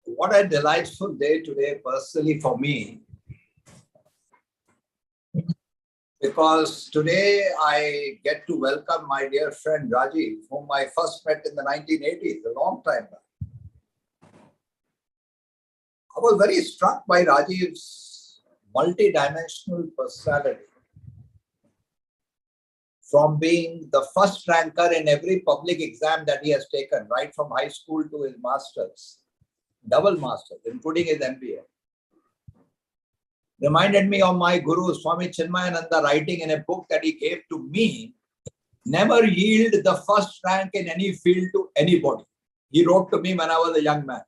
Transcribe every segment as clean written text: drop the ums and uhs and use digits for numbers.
What a delightful day today, personally for me, because today I get to welcome my dear friend Rajeev, whom I first met in the 1980s, a long time back. I was very struck by Rajeev's multidimensional personality. From being the first ranker in every public exam that he has taken, right from high school to his masters, double masters, including his MBA. Reminded me of my guru, Swami Chinmayananda, writing in a book that he gave to me, never yield the first rank in any field to anybody. He wrote to me when I was a young man.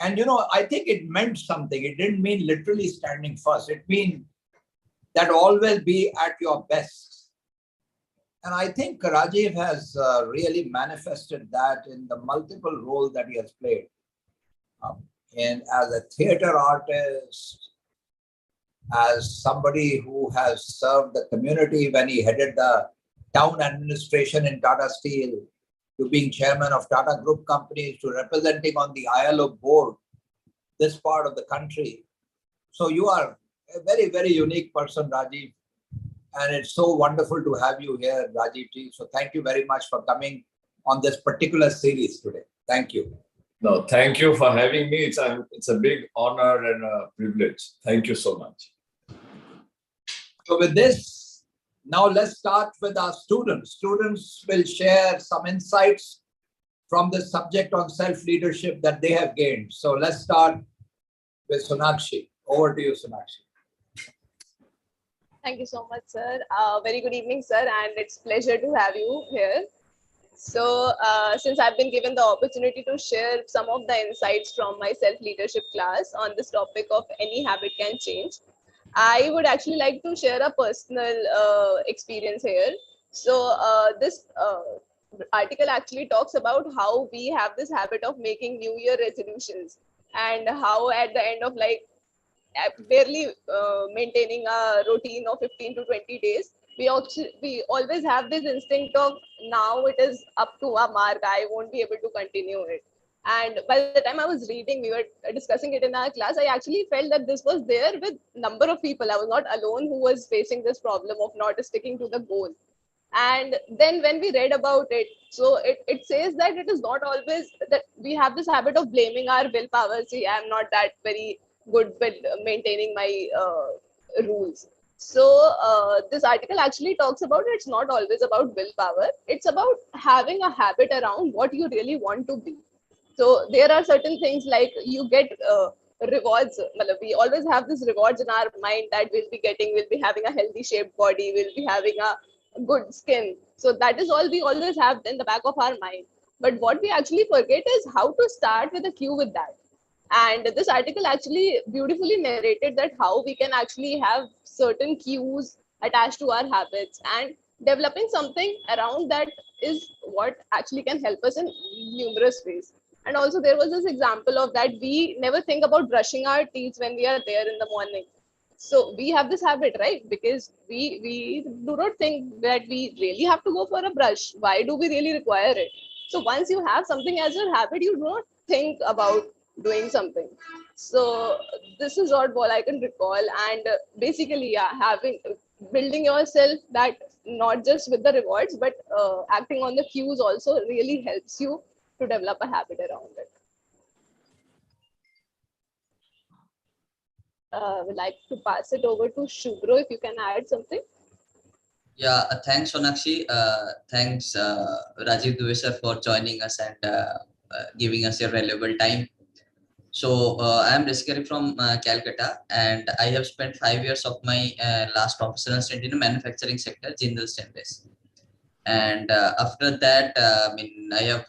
And, I think it meant something. It didn't mean literally standing first. It means that always be at your best. And I think Rajeev has really manifested that in the multiple roles that he has played. And as a theater artist, as somebody who has served the community when he headed the town administration in Tata Steel, to being chairman of Tata Group companies, to representing on the ILO board this part of the country. So you are a very, very unique person, Rajeev. And it's so wonderful to have you here, Rajeev ji. So thank you very much for coming on this particular series today. Thank you. No, thank you for having me. It's a big honor and a privilege. Thank you so much. So with this, now let's start with our students. Students will share some insights from the subject on self-leadership that they have gained. So let's start with Sonakshi. Over to you, Sonakshi. Thank you so much, sir. Very good evening, sir, and it's a pleasure to have you here. So since I've been given the opportunity to share some of the insights from my self-leadership class on this topic of any habit can change, I would actually like to share a personal experience here. So this article actually talks about how we have this habit of making New Year resolutions and how at the end of barely maintaining a routine of 15 to 20 days, we always have this instinct of now it is up to a mark, I won't be able to continue it. And by the time I was reading, we were discussing it in our class, I actually felt that this was there with number of people. I was not alone who was facing this problem of not sticking to the goal. And then when we read about it, so it says that it is not always that we have this habit of blaming our willpower. See, I'm not that very good with maintaining my rules. So this article actually talks about it's not always about willpower. It's about having a habit around what you really want to be. So there are certain things like you get rewards. We always have this rewards in our mind that we'll be having a healthy shaped body, we'll be having a good skin. So that is all we always have in the back of our mind. But what we actually forget is how to start with a cue with that. And this article actually beautifully narrated that how we can actually have certain cues attached to our habits, and developing something around that is what actually can help us in numerous ways. And also there was this example of that we never think about brushing our teeth when we are there in the morning. So we have this habit, right? Because we do not think that we really have to go for a brush. Why do we really require it? So once you have something as your habit, you do not think about doing something. So this is what all I can recall. And basically, yeah, building yourself that not just with the rewards, but acting on the cues also really helps you to develop a habit around it. Would like to pass it over to Shubro if you can add something. Yeah, thanks Sonakshi. Thanks Rajeev Dubey sir for joining us and giving us your valuable time. So I am basically from Calcutta, and I have spent 5 years of my last professional stint in the manufacturing sector, Jindal Stainless. And after that, I have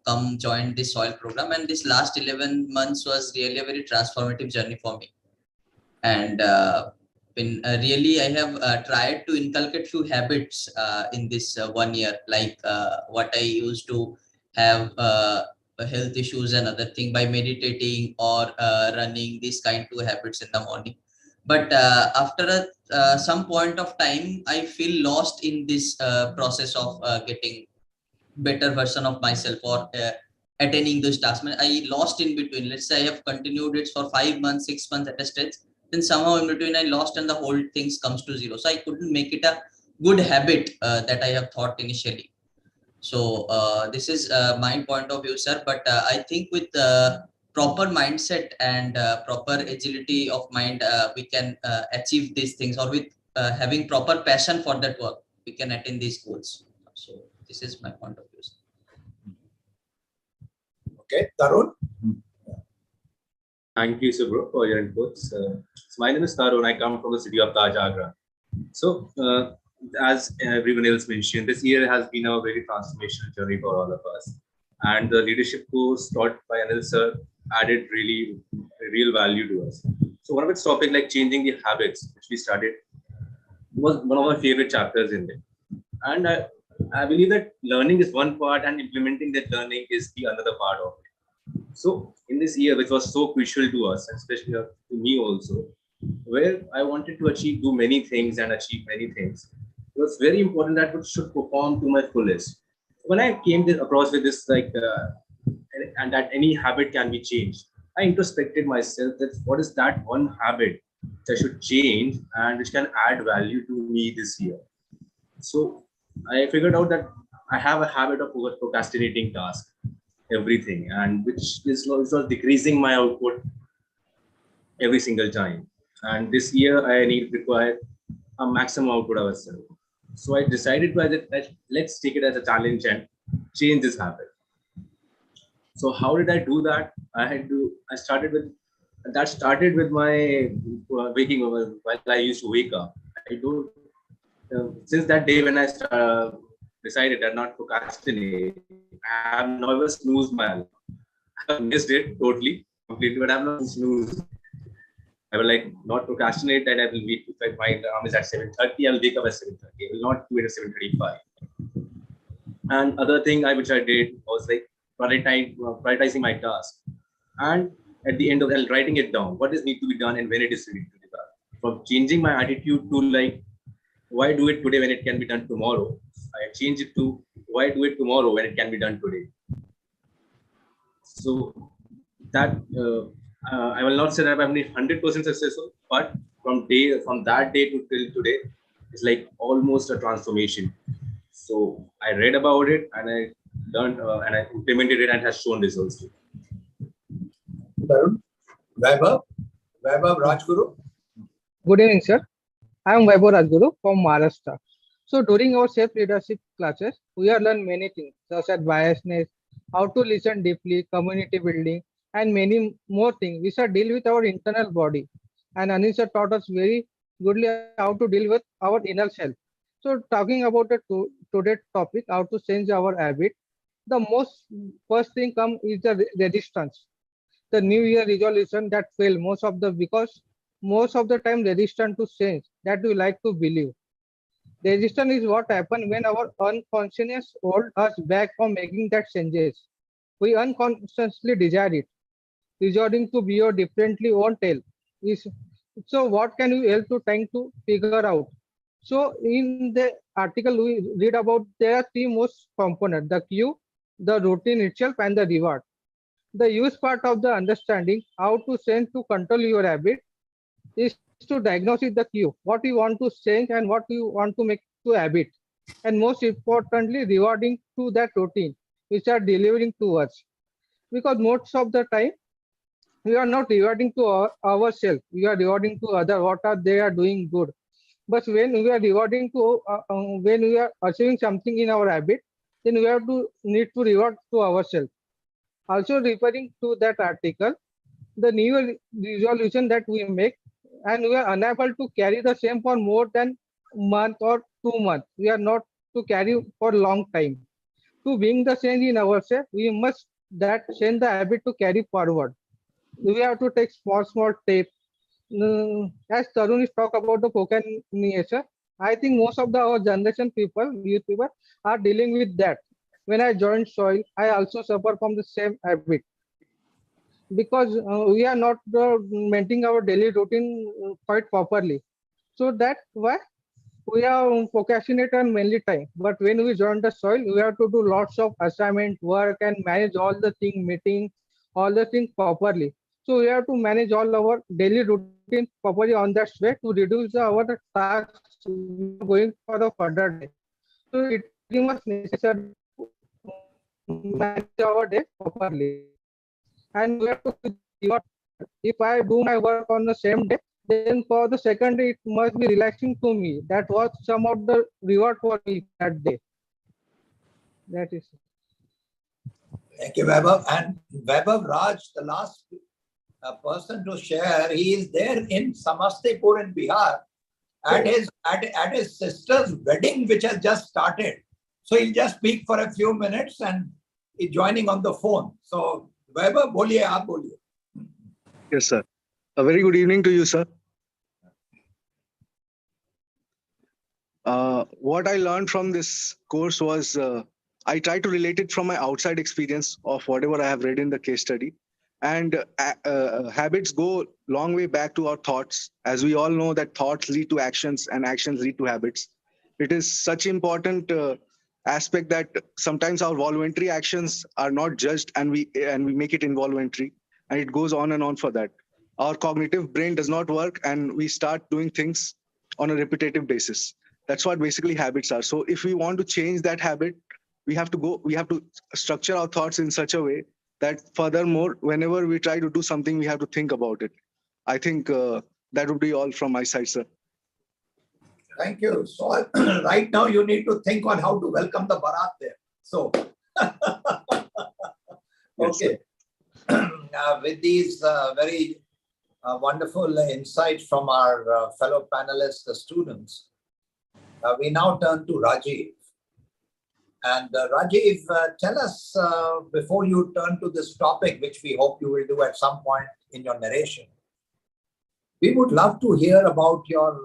come joined this soil program, and this last 11 months was really a very transformative journey for me. And really, I have tried to inculcate few habits in this 1 year, like what I used to have health issues and other thing by meditating or running, these kind of habits in the morning. But after some point of time, I feel lost in this process of getting better version of myself, or attaining those tasks. I lost in between. Let's say I have continued it for 5 months, 6 months at a stretch. Then somehow in between I lost and the whole things comes to zero. So I couldn't make it a good habit that I have thought initially. So this is my point of view, sir. But I think with proper mindset and proper agility of mind, we can achieve these things, or with having proper passion for that work, we can attain these goals. So this is my point of view, sir. Okay, Tarun? Thank you, Subro, for your inputs. So my name is Tarun. I come from the city of Taj, Agra. So, as everyone else mentioned, this year has been a very transformational journey for all of us. And the leadership course taught by Anil sir added really real value to us. So, one of its topic, like changing the habits, which we started, was one of my favorite chapters in there. And I believe that learning is one part, and implementing that learning is the another part of it. So in this year, which was so crucial to us, and especially to me also, where I wanted to do many things and achieve many things, it was very important that it should perform to my fullest. When I came across with this, and that any habit can be changed, I introspected myself that what is that one habit that I should change and which can add value to me this year. So I figured out that I have a habit of procrastinating tasks, everything, and which was decreasing my output every single time. And this year I require a maximum output of myself. So I decided that let's take it as a challenge and change this habit. So how did I do that? I started with my waking up while I used to wake up. I don't since that day when I decided that not procrastinate, I have never snoozed my alarm. I have missed it completely, but I have not snoozed. I will not procrastinate that I will wait if my alarm is at 7:30, I will wake up at 7:30. I will not do it at 7:35. And other thing which I did was prioritizing my task. And at the end of it, writing it down, what is need to be done and when it is needed to be done. From changing my attitude to why do it today when it can be done tomorrow? I change it to why do it tomorrow when it can be done today. So that I will not say that I'm 100% successful, but from that day to till today, it's like almost a transformation. So I read about it and I learned and I implemented it and has shown results too. Tarun? Vaibhav Rajguru? Good evening, sir. I am Vaibhav Rajguru from Maharashtra. So during our self-leadership classes, we have learned many things such as biasness, how to listen deeply, community building, and many more things. We shall deal with our internal body. And Anisha taught us very goodly how to deal with our inner self. So talking about the today's topic, how to change our habit, the most first thing come is the resistance. The New Year resolution that fail because most of the time resistant to change that we like to believe. Resistance is what happens when our unconscious hold us back from making that changes. We unconsciously desire it. Resorting to behave differently won't tell. So what can we help to trying to figure out? So in the article we read about there are three most components: the cue, the routine itself, and the reward. The use part of the understanding how to change to control your habit is to diagnose the cue, what you want to change and what you want to make to habit, and most importantly, rewarding to that routine which are delivering to us. Because most of the time we are not rewarding to ourselves, we are rewarding to other what are they are doing good. But when we are rewarding to when we are achieving something in our habit, then we have to need to reward to ourselves. Also referring to that article, the new resolution that we make and we are unable to carry the same for more than month or 2 months. We are not to carry for long time. To bring the change in ourselves, we must that change the habit to carry forward. We have to take small steps. As Tarun is talk about the procrastination, I think most of our generation people, youth people, are dealing with that. When I joined soil, I also suffer from the same habit because we are not maintaining our daily routine quite properly. So that's why we are procrastinate on mainly time. But when we join the soil, we have to do lots of assignment work and manage all the thing, meeting, all the things properly. So we have to manage all our daily routine properly on that way to reduce our tasks going for the further day. So it is very much necessary to manage our day properly. And we have to give the reward. If I do my work on the same day, then for the second day it must be relaxing to me. That was some of the reward for me for that day. That is. Thank you, Vaibhav. And Vaibhav Raj, the last person to share, he is there in Samastipur in Bihar at his sister's wedding, which has just started. So he'll just speak for a few minutes and he's joining on the phone. So Vaibhav, boliye, aap boliye. Yes, sir. A very good evening to you, sir. What I learned from this course was I try to relate it from my outside experience of whatever I have read in the case study. And habits go long way back to our thoughts. As we all know that thoughts lead to actions and actions lead to habits. It is such important aspect that sometimes our voluntary actions are not judged and we make it involuntary. And it goes on and on for that. Our cognitive brain does not work and we start doing things on a repetitive basis. That's what basically habits are. So if we want to change that habit, we have to structure our thoughts in such a way that furthermore, whenever we try to do something, we have to think about it. I think that would be all from my side, sir. Thank you. So right now you need to think on how to welcome the Bharat there. So, okay. With these very wonderful insights from our fellow panelists, the students, we now turn to Rajeev. And Rajeev, tell us before you turn to this topic, which we hope you will do at some point in your narration. We would love to hear about your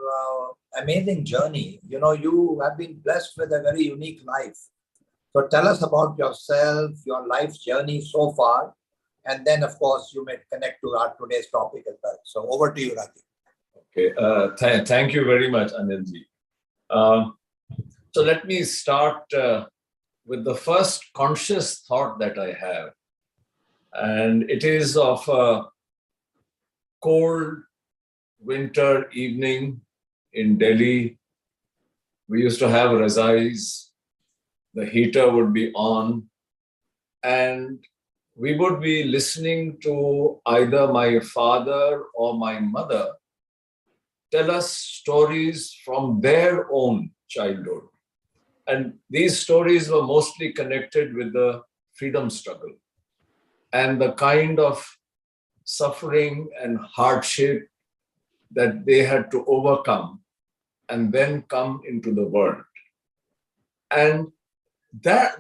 amazing journey. You know, you have been blessed with a very unique life. So tell us about yourself, your life's journey so far. And then, of course, you may connect to our today's topic as well. So over to you, Rajeev. Okay. Thank you very much, Anilji. So let me start with the first conscious thought that I have. And it is of a cold winter evening in Delhi. We used to have razais. The heater would be on. And we would be listening to either my father or my mother tell us stories from their own childhood. And these stories were mostly connected with the freedom struggle and the kind of suffering and hardship that they had to overcome and then come into the world. And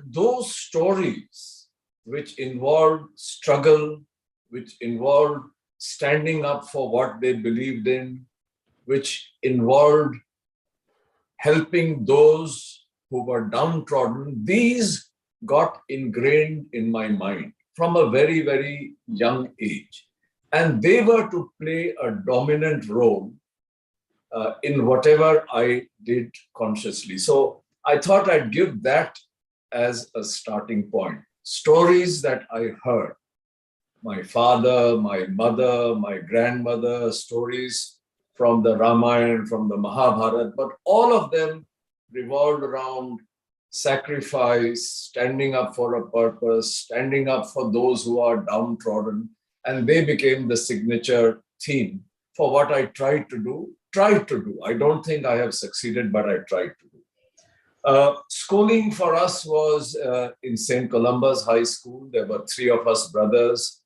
those stories, which involved struggle, which involved standing up for what they believed in, which involved helping those who were downtrodden, these got ingrained in my mind from a very, very young age. And they were to play a dominant role in whatever I did consciously. So I thought I'd give that as a starting point. Stories that I heard. My father, my mother, my grandmother, stories from the Ramayana, from the Mahabharata, but all of them revolved around sacrifice, standing up for a purpose, standing up for those who are downtrodden. And they became the signature theme for what I tried to do. I don't think I have succeeded, but I tried to do. Schooling for us was in St. Columba's High School. There were 3 of us brothers.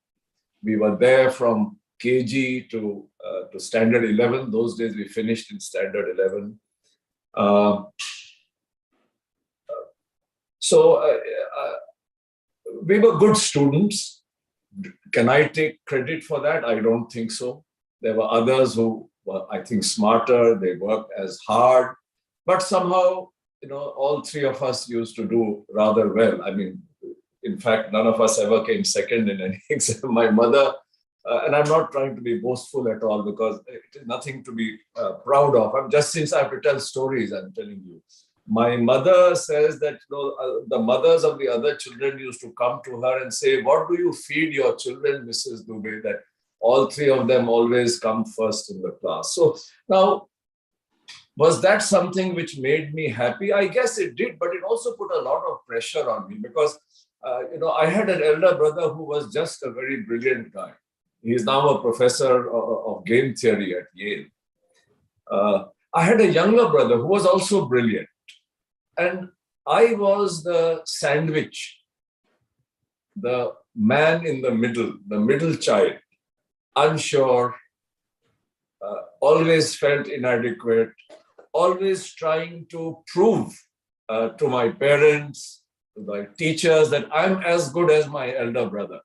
We were there from KG to Standard 11. Those days we finished in Standard 11. So we were good students. Can I take credit for that? I don't think so. There were others who were, I think, smarter. They worked as hard. But somehow, you know, all 3 of us used to do rather well. I mean, in fact, none of us ever came second in any exam. My mother And I'm not trying to be boastful at all because it is nothing to be proud of. I'm just, since I have to tell stories, I'm telling you. My mother says that the mothers of the other children used to come to her and say, what do you feed your children, Mrs. Dubey, that all three of them always come first in the class? So now, was that something which made me happy? I guess it did, but it also put a lot of pressure on me because, I had an elder brother who was just a very brilliant guy. He is now a professor of game theory at Yale. I had a younger brother who was also brilliant. And I was the sandwich, the man in the middle child, unsure, always felt inadequate, always trying to prove to my parents, to my teachers, that I'm as good as my elder brother,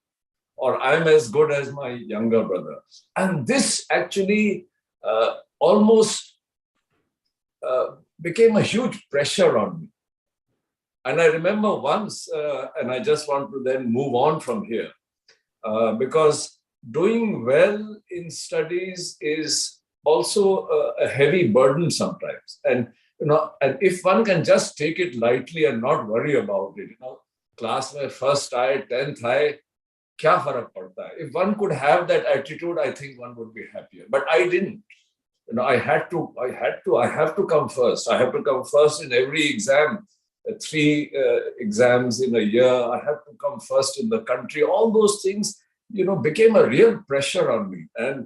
or I'm as good as my younger brother. And this actually almost became a huge pressure on me. And I remember once, and I just want to then move on from here, because doing well in studies is also a heavy burden sometimes. And and if one can just take it lightly and not worry about it, class mein first aaye, 10th aaye, kya farak padta hai? If one could have that attitude, I think one would be happier. But I didn't. I have to come first. I have to come first in every exam. 3 exams in a year. I have to come first in the country. All those things, became a real pressure on me. And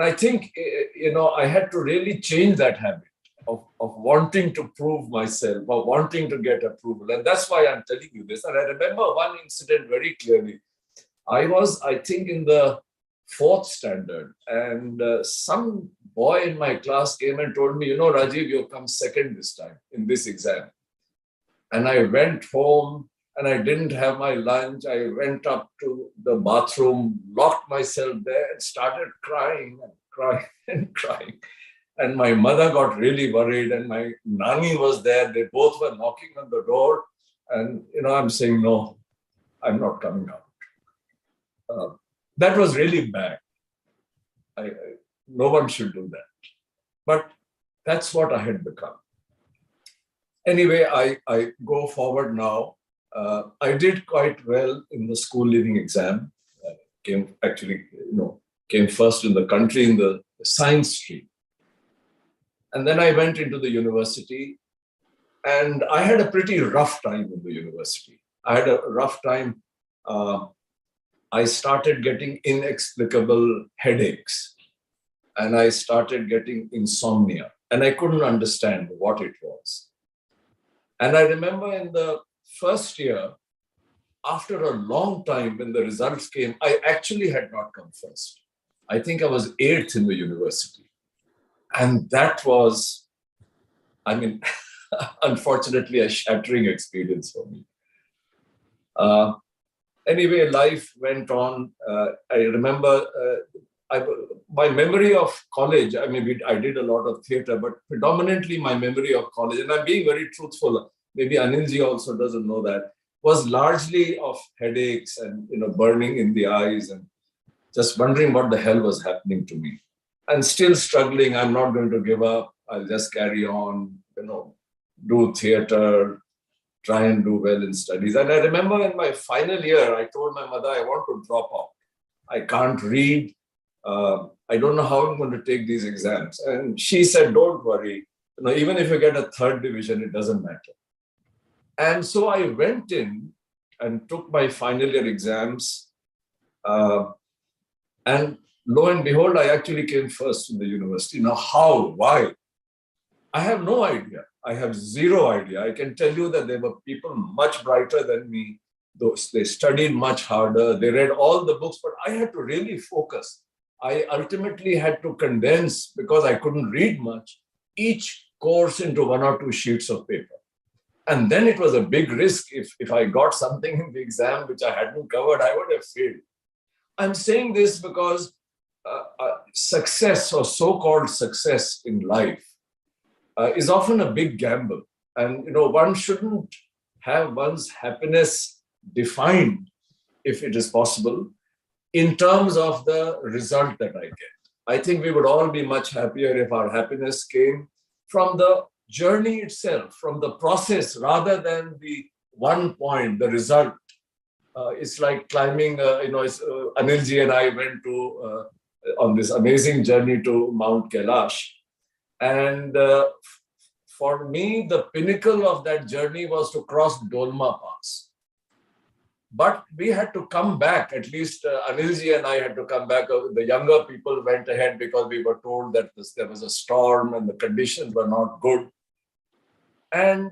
I think, I had to really change that habit of wanting to prove myself, of wanting to get approval. And that's why I'm telling you this. And I remember one incident very clearly. I was, I think, in the 4th standard, and some boy in my class came and told me, Rajeev, you've come second this time in this exam. And I went home and I didn't have my lunch. I went up to the bathroom, locked myself there and started crying and crying and crying. And my mother got really worried and my nani was there. They both were knocking on the door. And, I'm saying, no, I'm not coming out. That was really bad. No one should do that. But that's what I had become. Anyway, I go forward now. I did quite well in the school leaving exam. Came first in the country in the science stream. And then I went into the university and I had a pretty rough time in the university. I had a rough time. I started getting inexplicable headaches and I started getting insomnia and I couldn't understand what it was. And I remember in the first year, after a long time when the results came, I actually had not come first. I think I was 8th in the university. And that was, unfortunately, a shattering experience for me. Anyway, life went on. I remember my memory of college, I did a lot of theater, but predominantly my memory of college, and I'm being very truthful, maybe Anilji also doesn't know that, was largely of headaches and burning in the eyes and just wondering what the hell was happening to me. And still struggling, I'm not going to give up. I'll just carry on, do theater, try and do well in studies. And I remember in my final year, I told my mother, I want to drop out. I can't read. I don't know how I'm going to take these exams. And she said, don't worry. Even if you get a 3rd division, it doesn't matter. And so I went in and took my final year exams. And lo and behold, I actually came first in the university. Now, how? Why? I have no idea. I have zero idea. I can tell you that there were people much brighter than me. They studied much harder. They read all the books, but I had to really focus. I ultimately had to condense, because I couldn't read much, each course into 1 or 2 sheets of paper. And then it was a big risk. If I got something in the exam which I hadn't covered, I would have failed. I'm saying this because success, or so-called success in life, is often a big gamble. And one shouldn't have one's happiness defined, if it is possible, in terms of the result that I get. I think we would all be much happier if our happiness came from the journey itself, from the process, rather than the one point, the result. It's like climbing, Anilji and I went to on this amazing journey to Mount Kailash. And for me, the pinnacle of that journey was to cross Dolma Pass. But we had to come back, at least Anilji and I had to come back. The younger people went ahead because we were told that there was a storm and the conditions were not good. And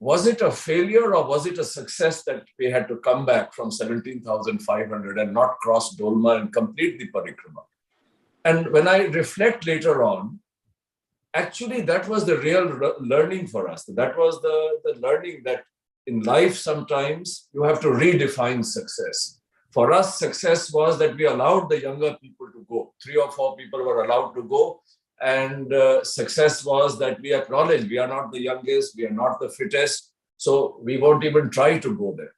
was it a failure or was it a success that we had to come back from 17,500 and not cross Dolma and complete the parikrama? And when I reflect later on, actually that was the real learning for us. That was the learning that in life sometimes you have to redefine success. For us, success was that we allowed the younger people to go. 3 or 4 people were allowed to go. And success was that we acknowledge we are not the youngest, we are not the fittest, so we won't even try to go there.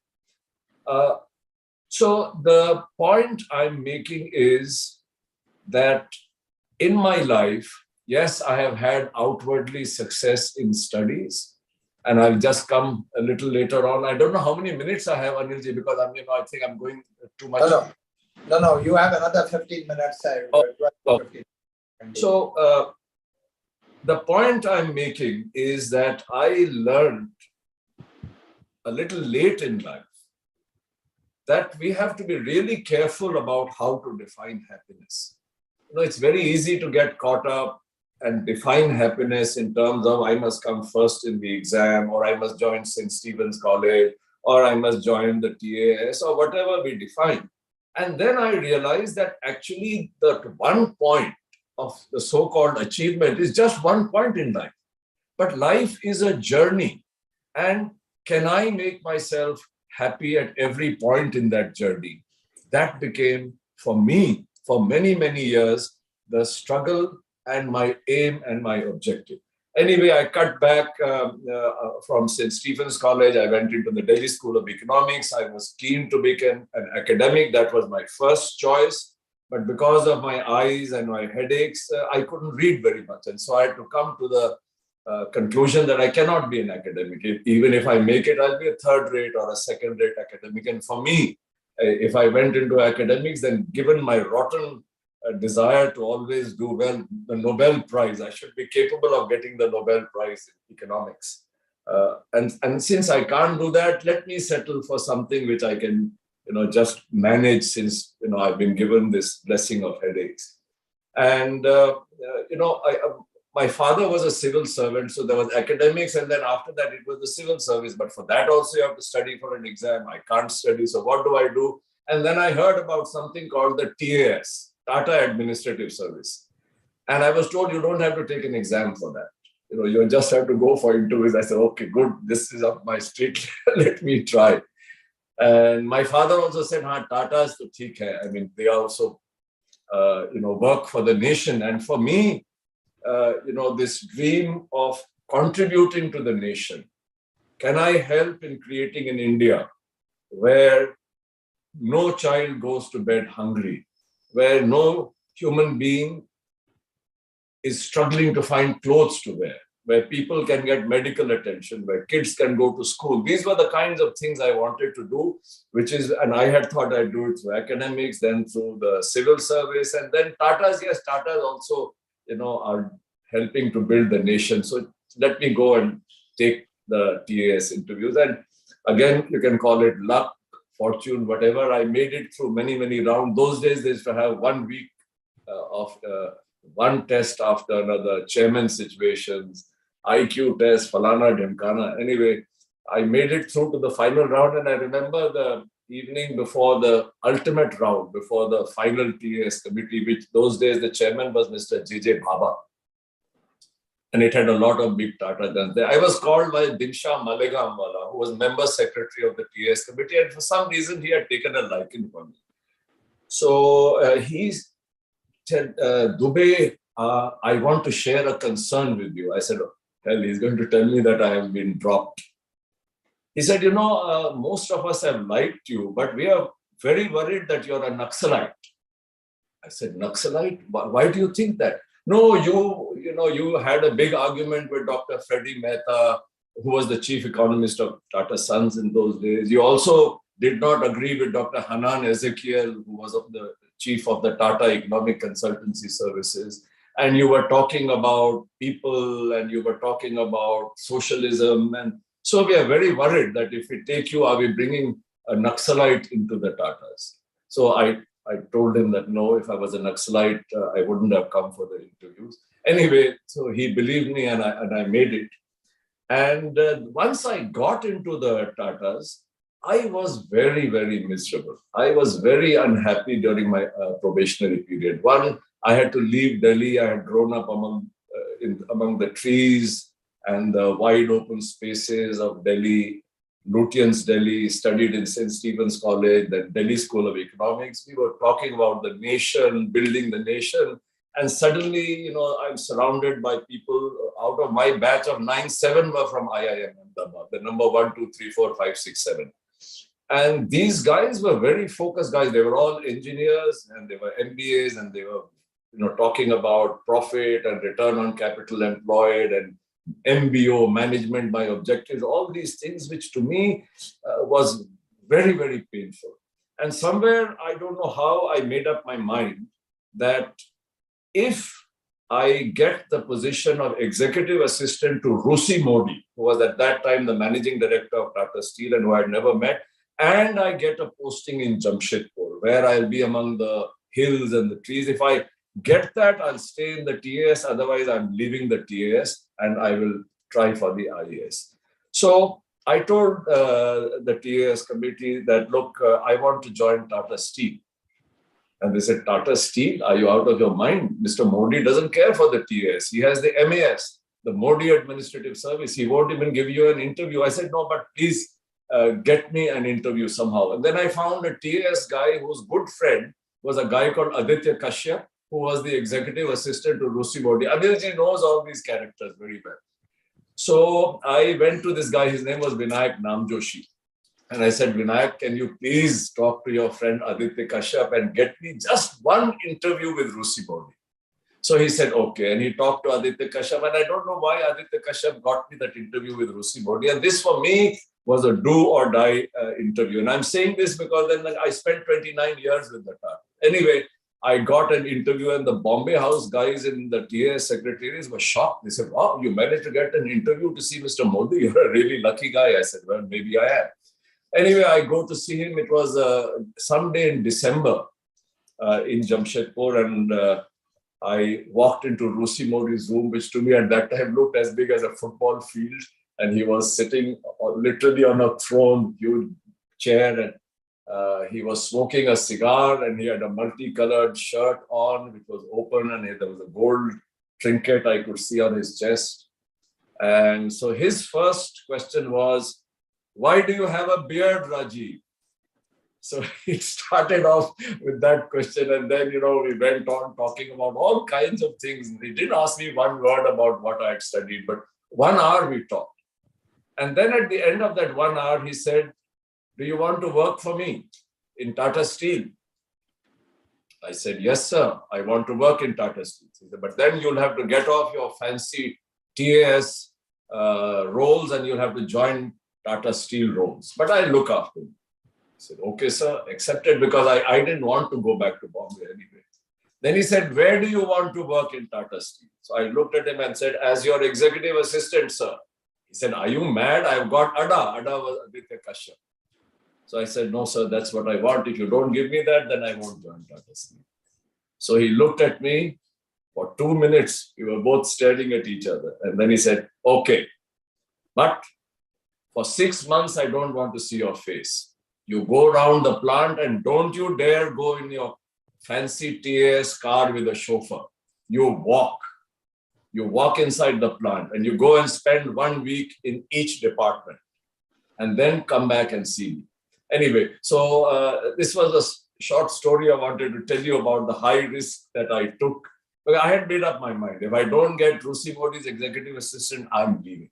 So the point I'm making is that in my life, yes, I have had outwardly success in studies, and I'll just come a little later on. I don't know how many minutes I have, Anilji, because I think I'm going too much. No, you have another 15 minutes. 15. So the point I'm making is that I learned a little late in life that we have to be really careful about how to define happiness. It's very easy to get caught up and define happiness in terms of I must come first in the exam, or I must join St. Stephen's College, or I must join the TAS, or whatever we define. And then I realized that actually that one point of the so-called achievement is just one point in life. But life is a journey. And can I make myself happy at every point in that journey? That became, for me, for many, many years, the struggle and my aim and my objective. Anyway, I cut back from St. Stephen's College. I went into the Delhi School of Economics. I was keen to become an academic. That was my first choice. But because of my eyes and my headaches, I couldn't read very much. And so I had to come to the conclusion that I cannot be an academic. Even if I make it, I'll be a third-rate or a second-rate academic. And for me, if I went into academics, then given my rotten desire to always do well, the Nobel Prize, I should be capable of getting the Nobel Prize in economics. And since I can't do that, let me settle for something which I can just manage, since, I've been given this blessing of headaches. And, my father was a civil servant, so there was academics, and then after that it was the civil service. But for that also you have to study for an exam. I can't study, so what do I do? And then I heard about something called the TAS, Tata Administrative Service. And I was told you don't have to take an exam for that. You just have to go for interviews. I said, okay, good, this is up my street, let me try. And my father also said, Tata's to theek hai. I mean, they also, work for the nation. And for me, this dream of contributing to the nation, can I help in creating an India where no child goes to bed hungry, where no human being is struggling to find clothes to wear, where people can get medical attention, where kids can go to school. These were the kinds of things I wanted to do, and I had thought I'd do it through academics, then through the civil service, and then Tata's also, are helping to build the nation. So let me go and take the TAS interviews. And again, you can call it luck, fortune, whatever. I made it through many, many rounds. Those days, they used to have 1 week of one test after another, chairman situations, IQ test, falana, dhimkana. Anyway, I made it through to the final round, and I remember the evening before the ultimate round, before the final TAS committee, which those days the chairman was Mr. J.J. Bhabha. And it had a lot of big Tata guns there. I was called by Dinsha Malegamwala, who was member secretary of the TAS committee, and for some reason he had taken a liking for me. So he said, Dubey, I want to share a concern with you. I said, oh, hell, he's going to tell me that I have been dropped. He said, most of us have liked you, but we are very worried that you're a Naxalite. I said, Naxalite? Why do you think that? No, you had a big argument with Dr. Freddie Mehta, who was the chief economist of Tata Sons in those days. You also did not agree with Dr. Hanan Ezekiel, who was the chief of the Tata Economic Consultancy Services. And you were talking about people and you were talking about socialism. And so we are very worried that if we take you, are we bringing a Naxalite into the Tatas? So I told him that no, if I was a Naxalite, I wouldn't have come for the interviews. Anyway, so he believed me and I made it. And once I got into the Tatas, I was very, very miserable. I was very unhappy during my probationary period. One, I had to leave Delhi. I had grown up among the trees and the wide open spaces of Delhi. Lutyens Delhi, studied in St. Stephen's College, the Delhi School of Economics. We were talking about the nation, building the nation. And suddenly, I'm surrounded by people. Out of my batch of 9, 7 were from IIM Ahmedabad, the number 1, 2, 3, 4, 5, 6, 7. And these guys were very focused guys. They were all engineers and they were MBAs and they were, talking about profit and return on capital employed and MBO, management by objectives, all these things, which to me was very, very painful. And somewhere, I don't know how I made up my mind that if I get the position of executive assistant to Rusi Modi, who was at that time the managing director of Tata Steel and who I had never met, and I get a posting in Jamshedpur, where I'll be among the hills and the trees. If I get that, I'll stay in the TAS. Otherwise, I'm leaving the TAS and I will try for the IAS. So I told the TAS committee that, look, I want to join Tata Steel. And they said, Tata Steel, are you out of your mind? Mr. Modi doesn't care for the TAS. He has the MAS, the Modi Administrative Service. He won't even give you an interview. I said, no, but please get me an interview somehow. And then I found a TAS guy whose good friend was a guy called Aditya Kashyap, who was the executive assistant to Rusi Modi. Anilji knows all these characters very well. So I went to this guy. His name was Vinayak Namjoshi. And I said, Vinayak, can you please talk to your friend Aditya Kashyap and get me just one interview with Rusi Modi? So he said, okay. And he talked to Aditya Kashyap. And I don't know why Aditya Kashyap got me that interview with Rusi Modi. And this for me was a do or die interview. And I'm saying this because then I spent 29 years with the Tata. Anyway, I got an interview and the Bombay House guys in the TAS secretaries were shocked. They said, wow, you managed to get an interview to see Mr. Modi. You're a really lucky guy. I said, well, maybe I am. Anyway, I go to see him. It was someday in December in Jamshedpur. And I walked into Rusi Modi's room, which to me at that time looked as big as a football field. And he was sitting literally on a throne, huge chair. And he was smoking a cigar and he had a multicolored shirt on, which was open, and there was a gold trinket I could see on his chest. And so his first question was, why do you have a beard, Rajeev? So he started off with that question. And then, we went on talking about all kinds of things. He didn't ask me one word about what I had studied, but 1 hour we talked. And then at the end of that 1 hour, he said, do you want to work for me in Tata Steel? I said, yes, sir. I want to work in Tata Steel. He said, but then you'll have to get off your fancy TAS roles and you'll have to join Tata Steel roles. But I'll look after you. I said, okay, sir, accepted, because I didn't want to go back to Bombay anyway. Then he said, where do you want to work in Tata Steel? So I looked at him and said, as your executive assistant, sir. He said, are you mad? I've got Ada. Ada was Aditya Kashyap. So I said, no, sir, that's what I want. If you don't give me that, then I won't join Tata Steel. So he looked at me for 2 minutes. We were both staring at each other. And then he said, okay, but for 6 months, I don't want to see your face. You go around the plant and don't you dare go in your fancy TAS car with a chauffeur. You walk. You walk inside the plant and you go and spend 1 week in each department and then come back and see me. Anyway, so this was a short story I wanted to tell you about the high risk that I took. But I had made up my mind. If I don't get Rusi Modi's executive assistant, I'm leaving.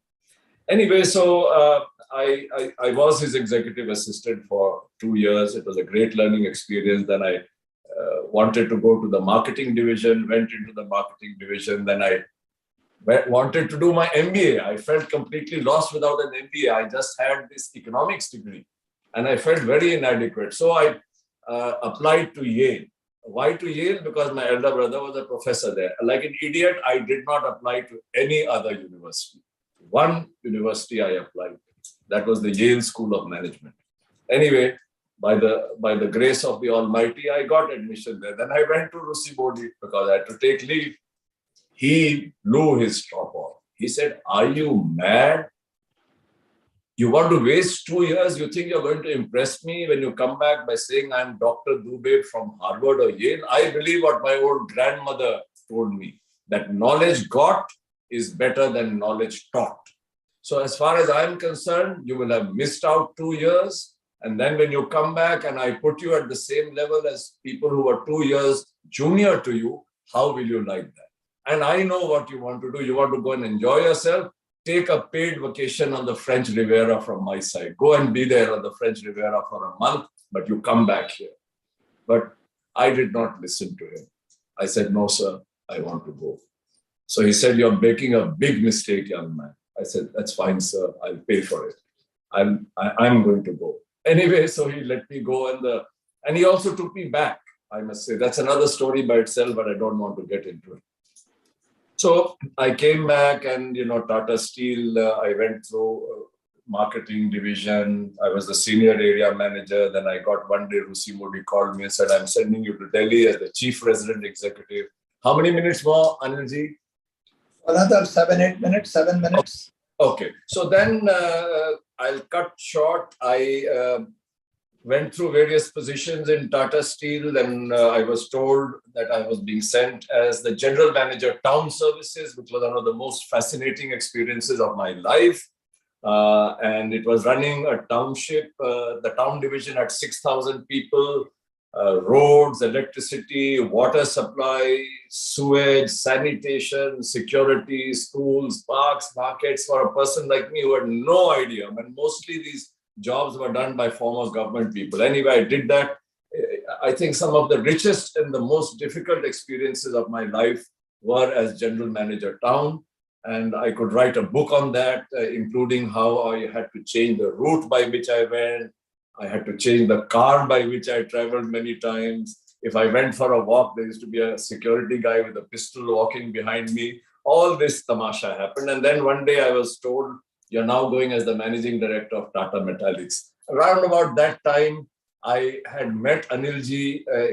Anyway, so I was his executive assistant for 2 years. It was a great learning experience. Then I wanted to go to the marketing division, went into the marketing division. Then I wanted to do my MBA. I felt completely lost without an MBA. I just had this economics degree and I felt very inadequate. So I applied to Yale. Why to Yale? Because my elder brother was a professor there. Like an idiot, I did not apply to any other university. One university I applied. That was the Yale School of Management. Anyway, by the grace of the Almighty, I got admission there. Then I went to Rusibodi because I had to take leave. He blew his top off. He said, "Are you mad? You want to waste 2 years? You think you're going to impress me when you come back by saying I'm Dr. Dubey from Harvard or Yale?" I believe what my old grandmother told me, that knowledge got is better than knowledge taught. So as far as I'm concerned, you will have missed out 2 years. And then when you come back and I put you at the same level as people who are 2 years junior to you, how will you like that? And I know what you want to do. You want to go and enjoy yourself. Take a paid vacation on the French Riviera from my side. Go and be there on the French Riviera for a month, but you come back here. But I did not listen to him. I said, "No, sir, I want to go." So he said, "You're making a big mistake, young man." I said, "That's fine, sir. I'll pay for it. I'm going to go." Anyway, so he let me go and he also took me back, I must say. That's another story by itself, but I don't want to get into it. So I came back and, Tata Steel, I went through marketing division. I was the senior area manager. Then I got one day, Rusi Modi called me and said, "I'm sending you to Delhi as the chief resident executive." How many minutes more, Anilji? Another 7 minutes. Okay. So then I'll cut short. I went through various positions in Tata Steel. Then I was told that I was being sent as the general manager, town services, which was one of the most fascinating experiences of my life. And it was running a township. The town division had 6,000 people, roads, electricity, water supply, sewage, sanitation, security, schools, parks, markets, for a person like me who had no idea. And mostly these jobs were done by former government people. Anyway, I did that. I think some of the richest and the most difficult experiences of my life were as general manager town. And I could write a book on that, including how I had to change the route by which I went. I had to change the car by which I traveled many times. If I went for a walk, there used to be a security guy with a pistol walking behind me. All this tamasha happened. And then one day I was told, "You're now going as the managing director of Tata Metallics." Around about that time, I had met Anilji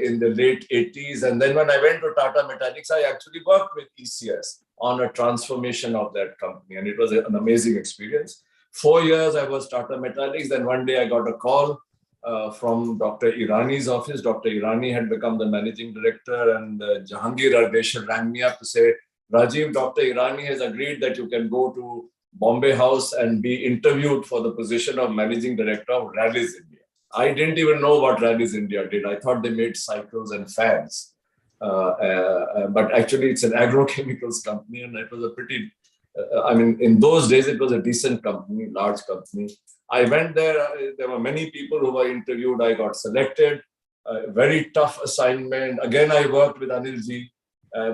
in the late 80s. And then when I went to Tata Metallics, I actually worked with ECS on a transformation of that company. And it was an amazing experience. 4 years I was Tata Metallics. Then one day I got a call from Dr. Irani's office. Dr. Irani had become the managing director, and Jahangir Ardeshir rang me up to say, "Rajeev, Dr. Irani has agreed that you can go to Bombay House and be interviewed for the position of managing director of Rallis India." I didn't even know what Rallis India did. I thought they made cycles and fans. But actually it's an agrochemicals company, and it was a pretty, in those days it was a decent company, large company. I went there, there were many people who were interviewed. I got selected, very tough assignment. Again, I worked with Anilji.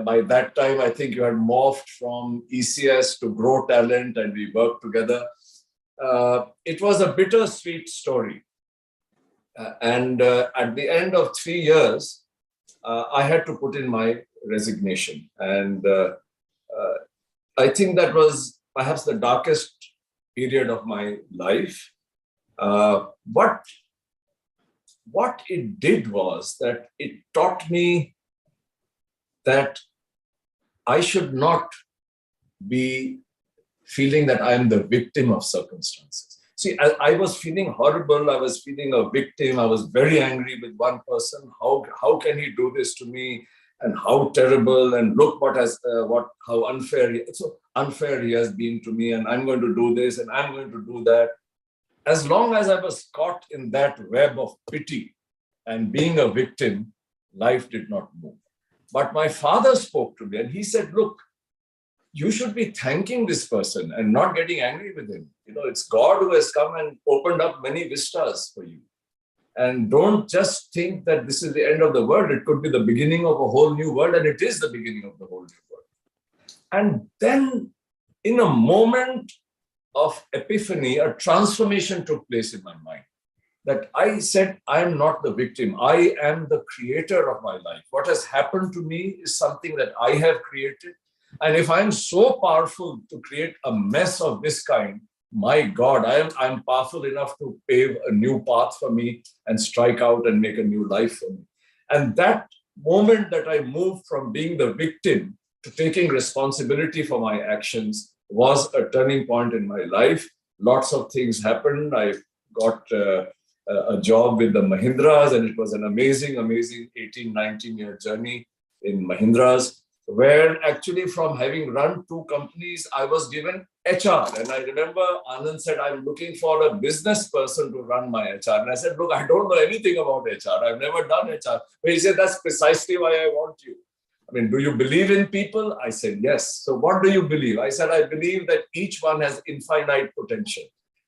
By that time, I think you had morphed from ECS to Grow Talent, and we worked together. It was a bittersweet story. And at the end of 3 years, I had to put in my resignation. And I think that was perhaps the darkest period of my life. But what it did was that it taught me that I should not be feeling that I am the victim of circumstances. See, I was feeling horrible. I was feeling a victim. I was very angry with one person. How can he do this to me? And how terrible! And look how unfair he has been to me. And I'm going to do this, and I'm going to do that. As long as I was caught in that web of pity and being a victim, life did not move. But my father spoke to me, and he said, "Look, you should be thanking this person and not getting angry with him. You know, it's God who has come and opened up many vistas for you. And don't just think that this is the end of the world. It could be the beginning of a whole new world, and it is the beginning of the whole new world. And then, in a moment of epiphany, a transformation took place in my mind. That I said, I am not the victim. I am the creator of my life. What has happened to me is something that I have created. And if I'm so powerful to create a mess of this kind, my God, I'm powerful enough to pave a new path for me and strike out and make a new life for me. And that moment that I moved from being the victim to taking responsibility for my actions was a turning point in my life. Lots of things happened. I got a job with the Mahindras, and it was an amazing, amazing 18, 19-year journey in Mahindras, where actually from having run 2 companies, I was given HR. And I remember Anand said, I'm looking for a business person to run my HR. And I said, look, I don't know anything about HR. I've never done HR. But he said, that's precisely why I want you. I mean, do you believe in people? I said, yes. So what do you believe? I said, I believe that each one has infinite potential.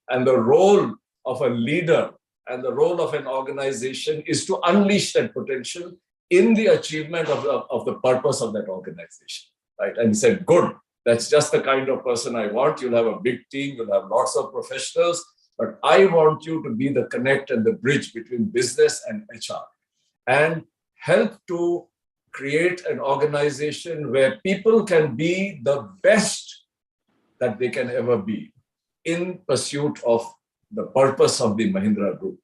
And the role of a leader and the role of an organization is to unleash that potential in the achievement of the purpose of that organization, right? And he said, good, that's just the kind of person I want. You'll have a big team, you'll have lots of professionals, but I want you to be the connect and the bridge between business and HR and help to create an organization where people can be the best that they can ever be in pursuit of the purpose of the Mahindra Group.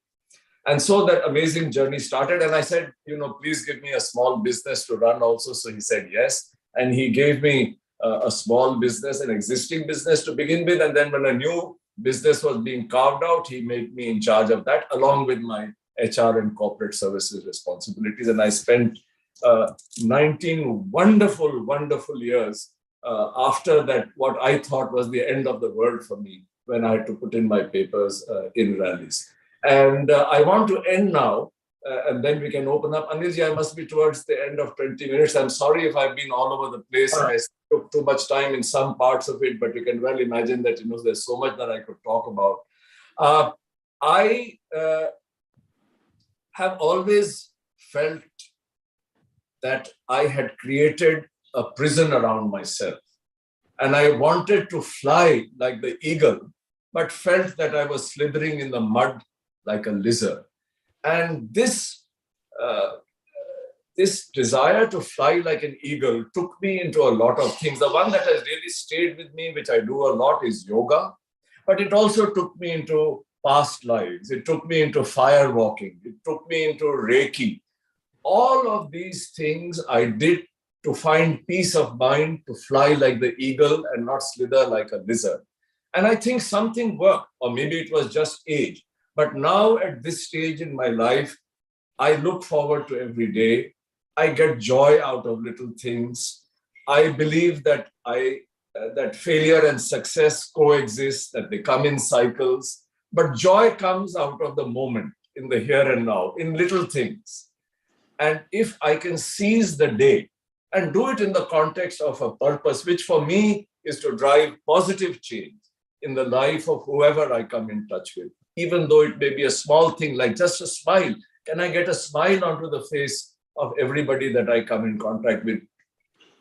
And so that amazing journey started. And I said, you know, please give me a small business to run also. So he said yes. And he gave me a small business, an existing business to begin with. And then when a new business was being carved out, he made me in charge of that, along with my HR and corporate services responsibilities. And I spent 19 wonderful, wonderful years after that, what I thought was the end of the world for me, when I had to put in my papers in Rallis. And I want to end now, and then we can open up. Anilji, I must be towards the end of 20 minutes. I'm sorry if I've been all over the place and I took too much time in some parts of it, but you can well imagine that, you know, there's so much that I could talk about. I have always felt that I had created a prison around myself. And I wanted to fly like the eagle, but felt that I was slithering in the mud like a lizard. And this desire to fly like an eagle took me into a lot of things. The one that has really stayed with me, which I do a lot, is yoga. But it also took me into past lives. It took me into firewalking. It took me into Reiki. All of these things I did to find peace of mind, to fly like the eagle and not slither like a lizard. And I think something worked, or maybe it was just age. But now at this stage in my life, I look forward to every day. I get joy out of little things. I believe that that failure and success coexist, that they come in cycles. But joy comes out of the moment, in the here and now, in little things. And if I can seize the day and do it in the context of a purpose, which for me is to drive positive change in the life of whoever I come in touch with, even though it may be a small thing like just a smile. Can I get a smile onto the face of everybody that I come in contact with?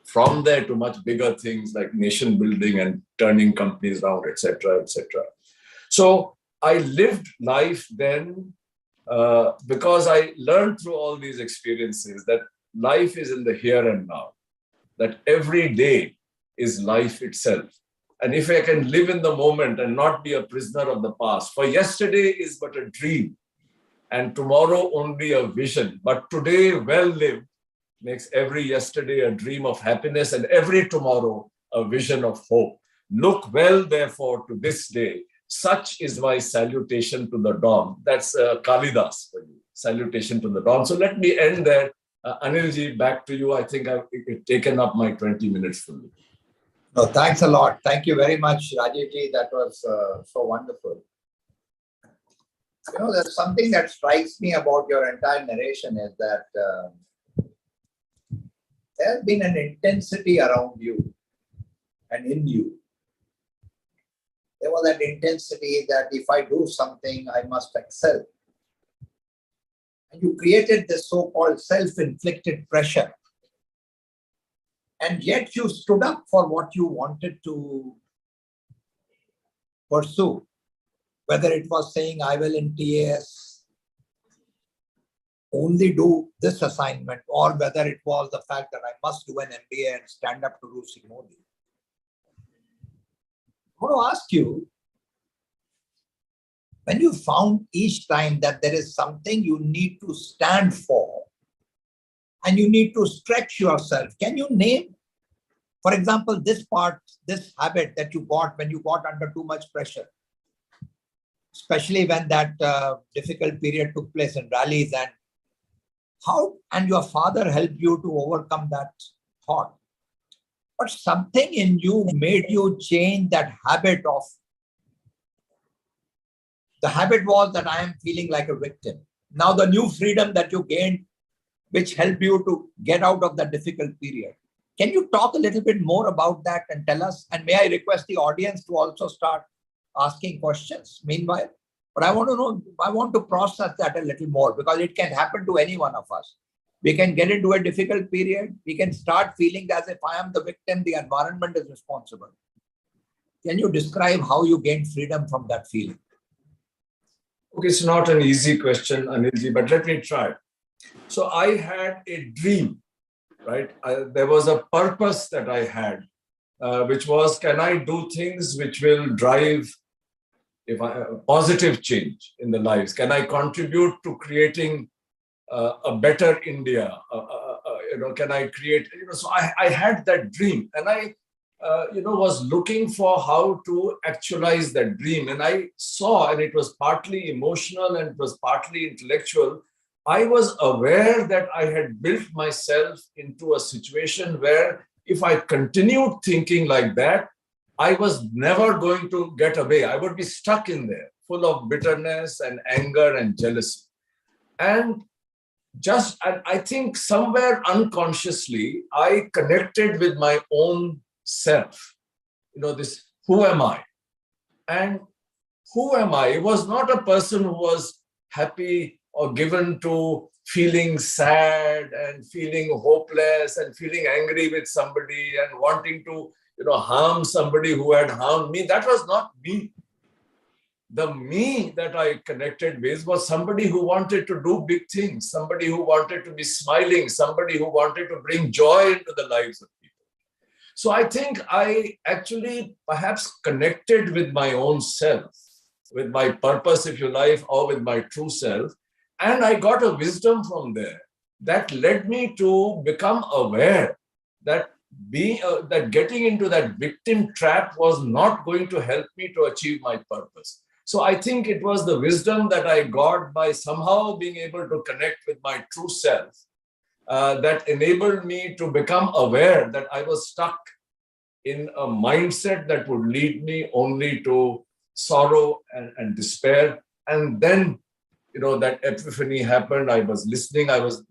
From there to much bigger things like nation building and turning companies around, etc., etc. So I lived life then because I learned through all these experiences that life is in the here and now, that every day is life itself. And if I can live in the moment and not be a prisoner of the past, for yesterday is but a dream and tomorrow only a vision, but today well lived makes every yesterday a dream of happiness and every tomorrow a vision of hope. Look well, therefore, to this day. Such is my salutation to the dawn. That's Kalidas for you. Salutation to the dawn. So let me end there. Anilji, back to you. I think I've taken up my 20 minutes fully. No, thanks a lot. Thank you very much, Rajeevji. That was so wonderful. You know, there's something that strikes me about your entire narration is that there's been an intensity around you. and in you. There was that intensity that if I do something, I must excel. And you created this so-called self-inflicted pressure. And yet you stood up for what you wanted to pursue. Whether it was saying, I will in TAS only do this assignment, or whether it was the fact that I must do an MBA and stand up to Rusi Modi. I want to ask you, when you found each time that there is something you need to stand for and you need to stretch yourself, can you name, for example, this habit that you got when you got under too much pressure, especially when that difficult period took place in Rallis, and how, and your father helped you to overcome that thought. But something in you made you change that habit of, the habit was that I am feeling like a victim. Now the new freedom that you gained, which helped you to get out of that difficult period. Can you talk a little bit more about that and tell us? And may I request the audience to also start asking questions meanwhile? But I want to know, I want to process that a little more, because it can happen to any one of us. We can get into a difficult period. We can start feeling as if I am the victim, the environment is responsible. Can you describe how you gained freedom from that feeling? Okay, it's not an easy question, Anilji, but let me try. So I had a dream, right? There was a purpose that I had, which was, can I do things which will drive positive change in the lives? Can I contribute to creating a better India? Can I create, so I had that dream, and I, was looking for how to actualize that dream. And I saw, and it was partly emotional and it was partly intellectual, I was aware that I had built myself into a situation where if I continued thinking like that, I was never going to get away. I would be stuck in there, full of bitterness and anger and jealousy. And I think somewhere unconsciously, I connected with my own self. This, who am I? And who am I? It was not a person who was happy or given to feeling sad and feeling hopeless and feeling angry with somebody and wanting to, harm somebody who had harmed me. That was not me. The me that I connected with was somebody who wanted to do big things, somebody who wanted to be smiling, somebody who wanted to bring joy into the lives of people. So I think I actually perhaps connected with my own self, with my purpose, if you like, or with my true self. And I got a wisdom from there that led me to become aware that that getting into that victim trap was not going to help me to achieve my purpose. So I think it was the wisdom that I got by somehow being able to connect with my true self that enabled me to become aware that I was stuck in a mindset that would lead me only to sorrow and despair. And then, that epiphany happened. I was listening. I was,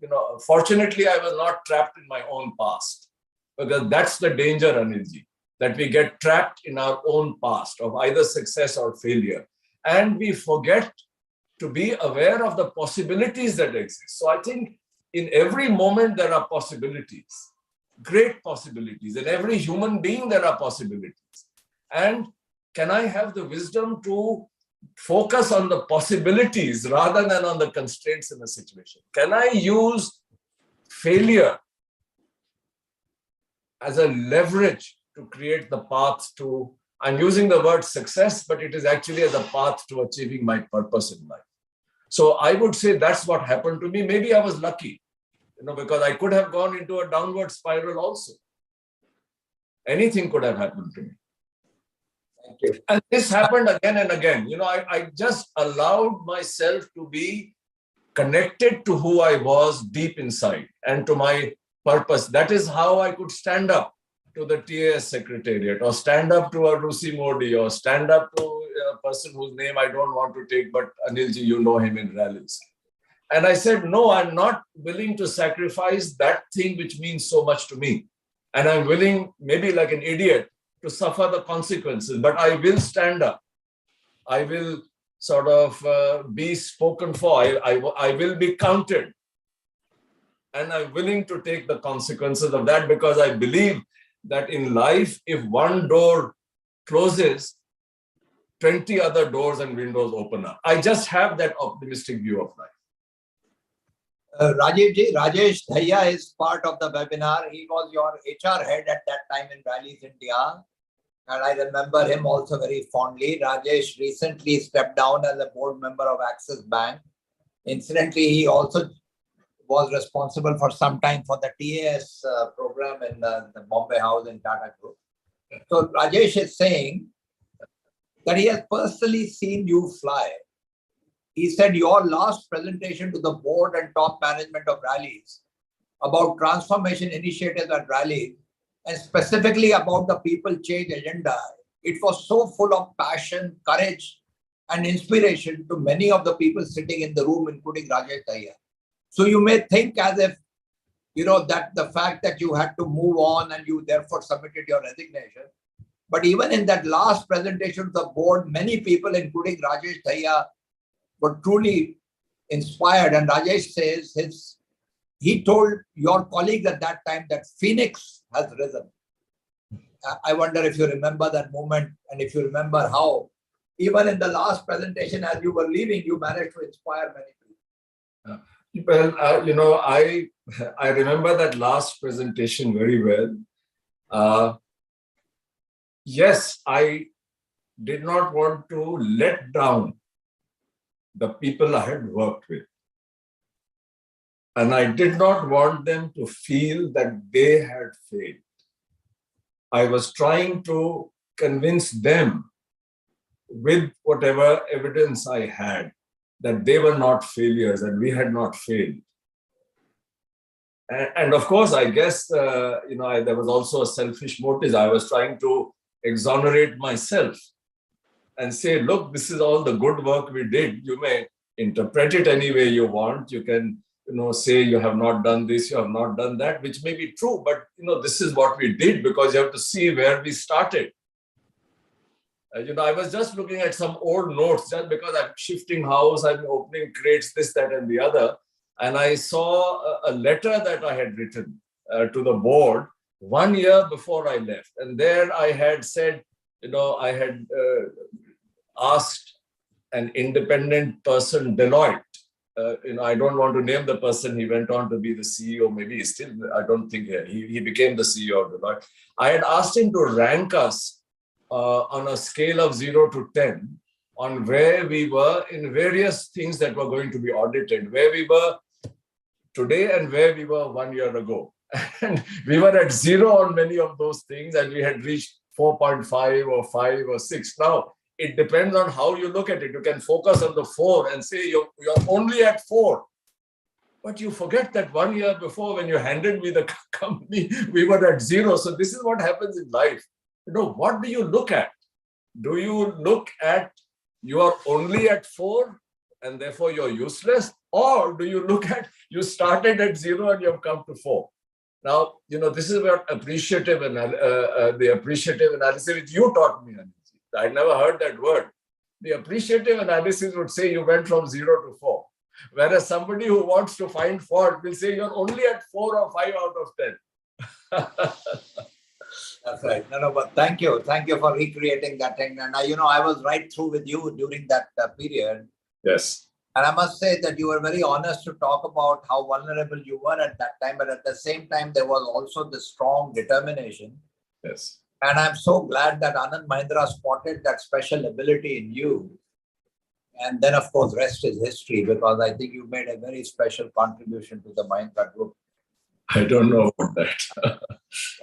fortunately, I was not trapped in my own past, because that's the danger, Anilji, that we get trapped in our own past of either success or failure. And we forget to be aware of the possibilities that exist. So I think in every moment there are possibilities, great possibilities. In every human being there are possibilities. And can I have the wisdom to focus on the possibilities rather than on the constraints in the situation? Can I use failure as a leverage to create the path to, I'm using the word success, but it is actually as a path to achieving my purpose in life. So I would say that's what happened to me. Maybe I was lucky, because I could have gone into a downward spiral also. Anything could have happened to me. Thank you. And this happened again and again. I just allowed myself to be connected to who I was deep inside and to my purpose. That is how I could stand up to the TAS secretariat, or stand up to a Rusi Modi, or stand up to a person whose name I don't want to take, but Anilji, you know him in Rallis. And I said, no, I'm not willing to sacrifice that thing which means so much to me. And I'm willing, maybe like an idiot, to suffer the consequences, but I will stand up. I will sort of be spoken for. I will be counted. And I'm willing to take the consequences of that, because I believe that in life, if one door closes, 20 other doors and windows open up. I just have that optimistic view of life. Rajesh Dhaya is part of the webinar. He was your HR head at that time in Rallis India. And I remember him also very fondly. Rajesh recently stepped down as a board member of Axis Bank. Incidentally, he also was responsible for some time for the TAS program in the Bombay House in Tata Group. So Rajesh is saying that he has personally seen you fly. He said your last presentation to the board and top management of Rallis about transformation initiatives at Rallis, and specifically about the people change agenda, it was so full of passion, courage, and inspiration to many of the people sitting in the room, including Rajesh Dhaya. So you may think as if, that the fact that you had to move on and you therefore submitted your resignation. But even in that last presentation to the board, many people, including Rajesh Dhaya, were truly inspired. And Rajesh says he told your colleagues at that time that Phoenix has risen. I wonder if you remember that moment, and if you remember how, even in the last presentation, as you were leaving, you managed to inspire many people. Well, I remember that last presentation very well. Yes, I did not want to let down the people I had worked with. And I did not want them to feel that they had failed. I was trying to convince them with whatever evidence I had that they were not failures and we had not failed. And of course, I guess, there was also a selfish motive. I was trying to exonerate myself and say, look, this is all the good work we did. You may interpret it any way you want. You can, say you have not done this, you have not done that, which may be true, but, this is what we did, because you have to see where we started. I was just looking at some old notes, just because I'm shifting house, I'm opening crates, this, that, and the other. And I saw a letter that I had written to the board 1 year before I left. And there I had said, I had asked an independent person, Deloitte. I don't want to name the person. He went on to be the CEO. Maybe he still, I don't think he became the CEO of Deloitte. I had asked him to rank us on a scale of 0 to 10 on where we were in various things that were going to be audited, where we were today and where we were 1 year ago. And we were at 0 on many of those things, and we had reached 4.5 or 5 or 6. Now, it depends on how you look at it. You can focus on the 4 and say you're only at 4. But you forget that 1 year before, when you handed me the company, we were at 0. So this is what happens in life. What do you look at? Do you look at you are only at 4 and therefore you're useless? Or do you look at you started at 0 and you've come to 4? Now, this is where the appreciative analysis which you taught me. I never heard that word. The appreciative analysis would say you went from 0 to 4. Whereas somebody who wants to find fault will say you're only at 4 or 5 out of 10. That's right. No, but thank you. Thank you for recreating that thing. And I was right through with you during that period. Yes. And I must say that you were very honest to talk about how vulnerable you were at that time. But at the same time, there was also this strong determination. Yes. And I'm so glad that Anand Mahindra spotted that special ability in you. And then, of course, rest is history, because I think you made a very special contribution to the Mahindra group. I don't know about that.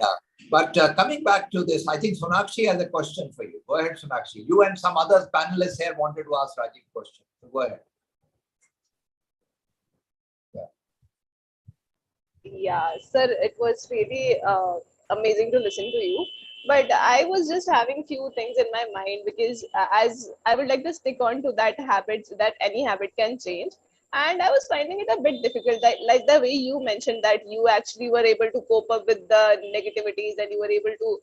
Yeah. But coming back to this, I think Sonakshi has a question for you. Go ahead, Sonakshi. You and some other panelists here wanted to ask Rajeev a question. So go ahead. Yeah, sir, it was really amazing to listen to you. But I was just having few things in my mind, because as I would like to stick on to that habit, that any habit can change. And I was finding it a bit difficult, that, like the way you mentioned that you actually were able to cope up with the negativities, and you were able to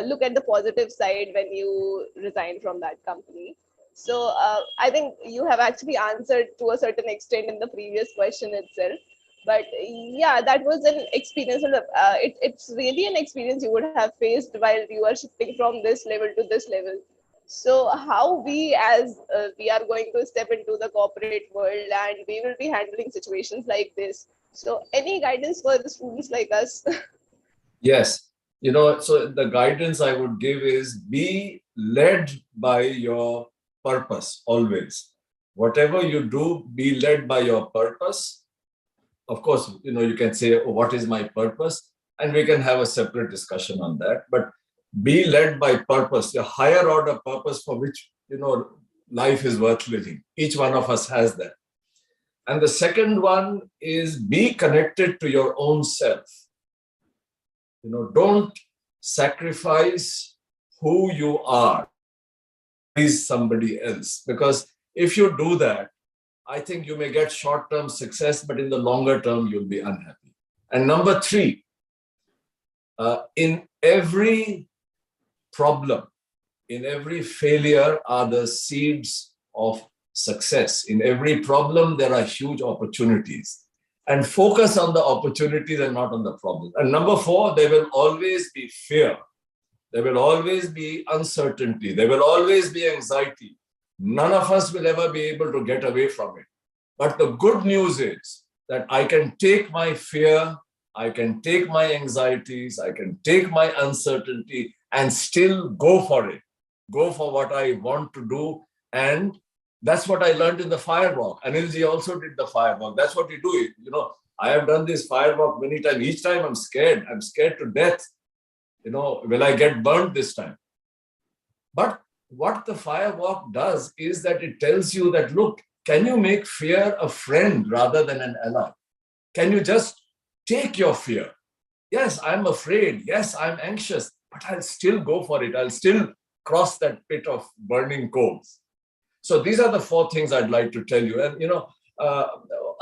look at the positive side when you resign from that company. So I think you have actually answered to a certain extent in the previous question itself. But yeah, that was an experience. It's really an experience you would have faced while you are shifting from this level to this level. So how we as we are going to step into the corporate world and we will be handling situations like this. So any guidance for the students like us? Yes. So the guidance I would give is be led by your purpose always. Whatever you do, be led by your purpose. Of course, you can say, oh, what is my purpose? And we can have a separate discussion on that. But be led by purpose, the higher order purpose for which, life is worth living. Each one of us has that. And the second one is be connected to your own self. Don't sacrifice who you are, please somebody else. Because if you do that, I think you may get short-term success, but in the longer term, you'll be unhappy. And number three, in every problem, in every failure are the seeds of success. In every problem, there are huge opportunities. And focus on the opportunities and not on the problems. And number four, there will always be fear. There will always be uncertainty. There will always be anxiety. None of us will ever be able to get away from it. But the good news is that I can take my fear, I can take my anxieties, I can take my uncertainty and still go for it. Go for what I want to do. And that's what I learned in the Firework. Anilji also did the Firework. That's what we do. I have done this Firework many times. Each time I'm scared. I'm scared to death. Will I get burnt this time? But what the Firework does is that it tells you that, look, can you make fear a friend rather than an ally? Can you just take your fear? Yes, I'm afraid. Yes, I'm anxious, but I'll still go for it. I'll still cross that pit of burning coals. So these are the four things I'd like to tell you. And,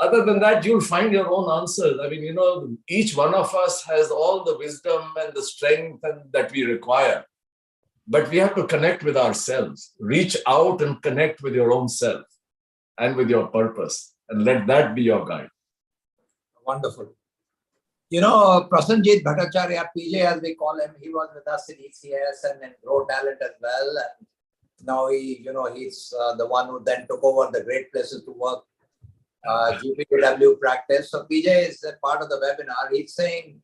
other than that, you'll find your own answers. I mean, each one of us has all the wisdom and the strength that we require. But we have to connect with ourselves, reach out and connect with your own self and with your purpose. And let that be your guide. Wonderful. Prasanjit Bhattacharya, PJ as we call him, he was with us in ECS and in Grow Talent as well. And now he's the one who then took over the Great Places to Work GPW practice. So PJ is a part of the webinar. He's saying